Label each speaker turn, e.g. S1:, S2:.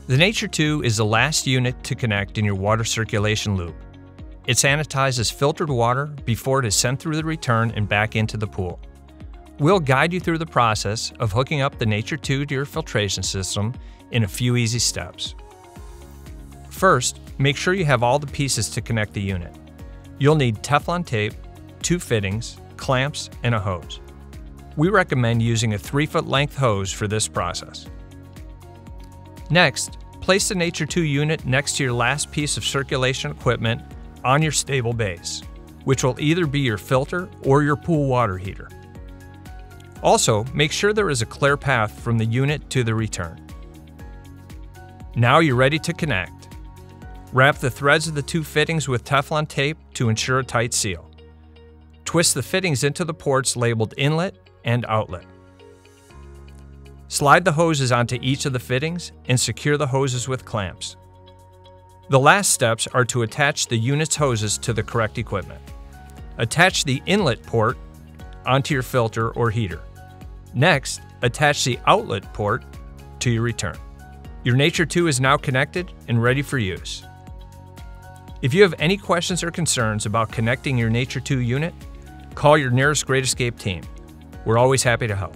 S1: The Nature 2 is the last unit to connect in your water circulation loop. It sanitizes filtered water before it is sent through the return and back into the pool. We'll guide you through the process of hooking up the Nature 2 to your filtration system in a few easy steps. First, make sure you have all the pieces to connect the unit. You'll need Teflon tape, 2 fittings, clamps, and a hose. We recommend using a 3-foot length hose for this process. Next, place the Nature 2 unit next to your last piece of circulation equipment on your stable base, which will either be your filter or your pool water heater. Also, make sure there is a clear path from the unit to the return. Now you're ready to connect. Wrap the threads of the 2 fittings with Teflon tape to ensure a tight seal. Twist the fittings into the ports labeled inlet and outlet. Slide the hoses onto each of the fittings and secure the hoses with clamps. The last steps are to attach the unit's hoses to the correct equipment. Attach the inlet port onto your filter or heater. Next, attach the outlet port to your return. Your Nature 2 is now connected and ready for use. If you have any questions or concerns about connecting your Nature 2 unit, call your nearest Great Escape team. We're always happy to help.